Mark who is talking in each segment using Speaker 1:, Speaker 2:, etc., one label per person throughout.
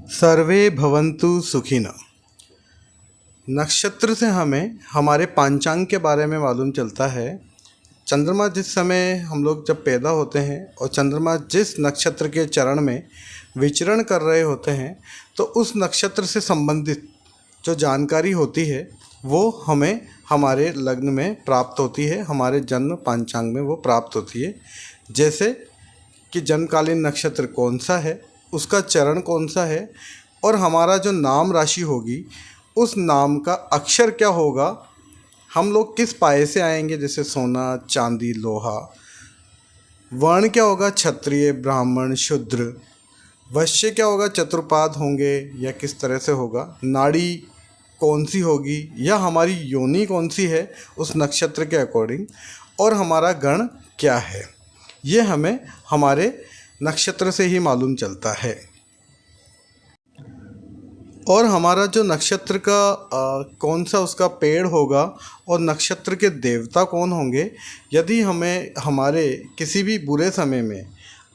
Speaker 1: सर्वे भवन्तु सुखिनः। नक्षत्र से हमें हमारे पांचांग के बारे में मालूम चलता है। चंद्रमा जिस समय हम लोग जब पैदा होते हैं और चंद्रमा जिस नक्षत्र के चरण में विचरण कर रहे होते हैं, तो उस नक्षत्र से संबंधित जो जानकारी होती है वो हमें हमारे लग्न में प्राप्त होती है, हमारे जन्म पांचांग में वो प्राप्त होती है। जैसे कि जन्मकालीन नक्षत्र कौन सा है, उसका चरण कौन सा है, और हमारा जो नाम राशि होगी उस नाम का अक्षर क्या होगा, हम लोग किस पाए से आएंगे, जैसे सोना, चांदी, लोहा। वर्ण क्या होगा, क्षत्रिय, ब्राह्मण, शूद्र। वैश्य क्या होगा, चतुर्पाद होंगे या किस तरह से होगा। नाड़ी कौन सी होगी या हमारी योनि कौन सी है उस नक्षत्र के अकॉर्डिंग, और हमारा गण क्या है, ये हमें हमारे नक्षत्र से ही मालूम चलता है। और हमारा जो नक्षत्र का कौन सा उसका पेड़ होगा और नक्षत्र के देवता कौन होंगे, यदि हमें हमारे किसी भी बुरे समय में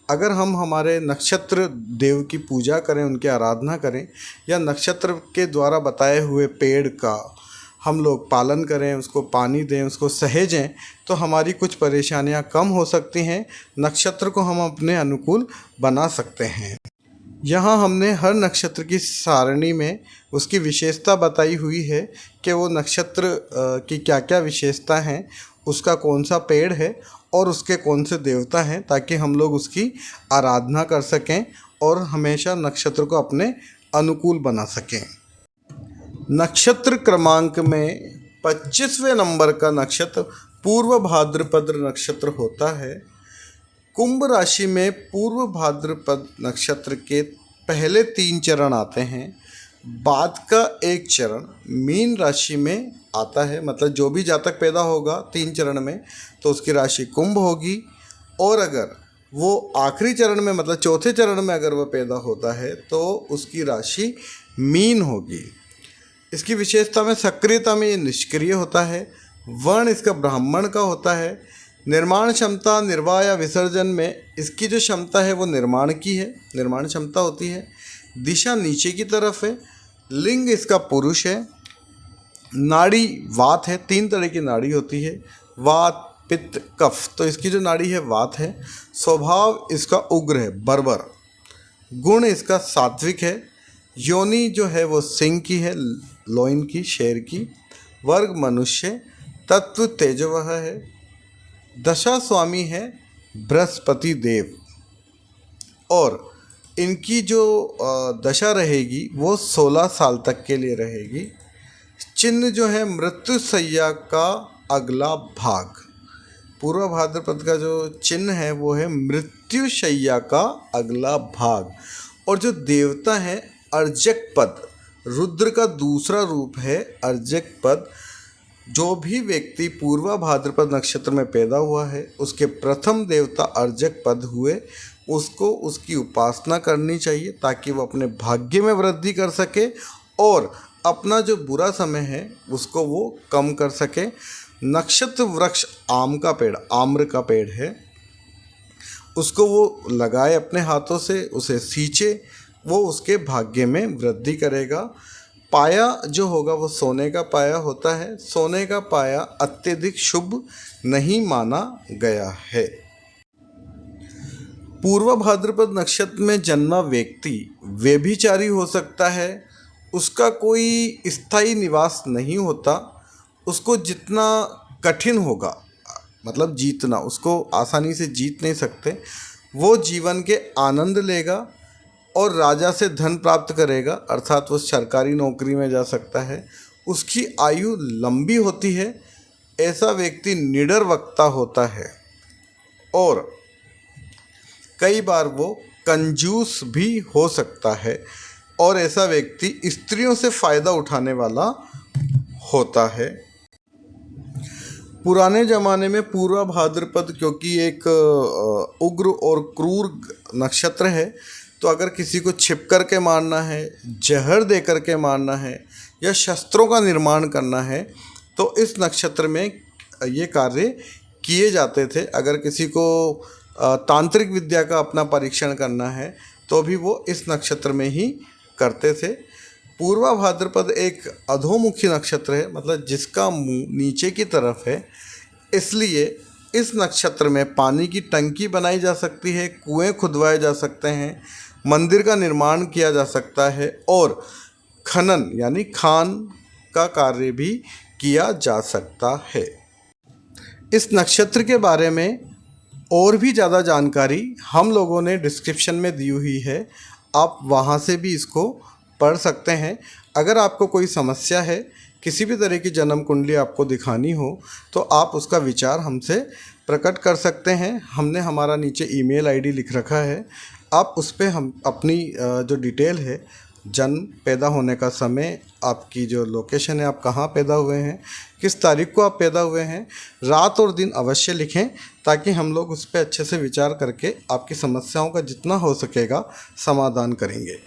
Speaker 1: अगर हम हमारे नक्षत्र देव की पूजा करें, उनकी आराधना करें, या नक्षत्र के द्वारा बताए हुए पेड़ का हम लोग पालन करें, उसको पानी दें, उसको सहेजें, तो हमारी कुछ परेशानियां कम हो सकती हैं। नक्षत्र को हम अपने अनुकूल बना सकते हैं। यहाँ हमने हर नक्षत्र की सारणी में उसकी विशेषता बताई हुई है कि वो नक्षत्र की क्या क्या विशेषता हैं, उसका कौन सा पेड़ है और उसके कौन से देवता हैं, ताकि हम लोग उसकी आराधना कर सकें और हमेशा नक्षत्र को अपने अनुकूल बना सकें। नक्षत्र क्रमांक में 25वें नंबर का नक्षत्र पूर्व भाद्रपद नक्षत्र होता है। कुंभ राशि में पूर्व भाद्रपद नक्षत्र के पहले 3 चरण आते हैं, बाद का एक चरण मीन राशि में आता है। मतलब जो भी जातक पैदा होगा 3 चरण में तो उसकी राशि कुंभ होगी, और अगर वो आखिरी चरण में मतलब चौथे चरण में अगर वह पैदा होता है तो उसकी राशि मीन होगी। इसकी विशेषता में सक्रियता में ये निष्क्रिय होता है। वर्ण इसका ब्राह्मण का होता है। निर्माण क्षमता निर्वाह या विसर्जन में इसकी जो क्षमता है वो निर्माण की है, निर्माण क्षमता होती है। दिशा नीचे की तरफ है। लिंग इसका पुरुष है। नाड़ी वात है। 3 तरह की नाड़ी होती है, वात, पित्त, कफ। तो इसकी जो नाड़ी है वात है। स्वभाव इसका उग्र है, बर्बर। गुण इसका सात्विक है। योनि जो है वो सिंह की है, लोइन की, शेर की। वर्ग मनुष्य। तत्व तेजवह है। दशा स्वामी है बृहस्पति देव, और इनकी जो दशा रहेगी वो 16 साल तक के लिए रहेगी। चिन्ह जो है मृत्युशैया का अगला भाग। पूर्व भाद्रपद का जो चिन्ह है वो है मृत्युशैया का अगला भाग। और जो देवता है अर्जक पद, रुद्र का दूसरा रूप है अर्जक पद। जो भी व्यक्ति पूर्व भाद्रपद नक्षत्र में पैदा हुआ है उसके प्रथम देवता अर्जक पद हुए, उसको उसकी उपासना करनी चाहिए ताकि वो अपने भाग्य में वृद्धि कर सके और अपना जो बुरा समय है उसको वो कम कर सके। नक्षत्र वृक्ष आम का पेड़, आम्र का पेड़ है, उसको वो लगाए अपने हाथों से, उसे सींचे, वो उसके भाग्य में वृद्धि करेगा। पाया जो होगा वो सोने का पाया होता है। सोने का पाया अत्यधिक शुभ नहीं माना गया है। पूर्व भाद्रपद नक्षत्र में जन्मा व्यक्ति व्यभिचारी हो सकता है। उसका कोई स्थायी निवास नहीं होता। उसको जितना कठिन होगा, मतलब जीतना, उसको आसानी से जीत नहीं सकते। वो जीवन के आनंद लेगा और राजा से धन प्राप्त करेगा, अर्थात वो सरकारी नौकरी में जा सकता है। उसकी आयु लंबी होती है। ऐसा व्यक्ति निडर वक्ता होता है और कई बार वो कंजूस भी हो सकता है, और ऐसा व्यक्ति स्त्रियों से फ़ायदा उठाने वाला होता है। पुराने ज़माने में पूर्व भाद्रपद क्योंकि एक उग्र और क्रूर नक्षत्र है, तो अगर किसी को छिप कर के मारना है, जहर दे कर के मारना है या शस्त्रों का निर्माण करना है तो इस नक्षत्र में ये कार्य किए जाते थे। अगर किसी को तांत्रिक विद्या का अपना परीक्षण करना है तो भी वो इस नक्षत्र में ही करते थे। पूर्वा भाद्रपद एक अधोमुखी नक्षत्र है, मतलब जिसका मुंह नीचे की तरफ है, इसलिए इस नक्षत्र में पानी की टंकी बनाई जा सकती है, कुएं खुदवाए जा सकते हैं, मंदिर का निर्माण किया जा सकता है और खनन यानी खान का कार्य भी किया जा सकता है। इस नक्षत्र के बारे में और भी ज़्यादा जानकारी हम लोगों ने डिस्क्रिप्शन में दी हुई है, आप वहाँ से भी इसको पढ़ सकते हैं। अगर आपको कोई समस्या है, किसी भी तरह की जन्म कुंडली आपको दिखानी हो, तो आप उसका विचार हमसे प्रकट कर सकते हैं। हमने हमारा नीचे ईमेल आईडी लिख रखा है, आप उस पर हम अपनी जो डिटेल है, जन्म, पैदा होने का समय, आपकी जो लोकेशन है, आप कहाँ पैदा हुए हैं, किस तारीख को आप पैदा हुए हैं, रात और दिन अवश्य लिखें, ताकि हम लोग उस पर अच्छे से विचार करके आपकी समस्याओं का जितना हो सकेगा समाधान करेंगे।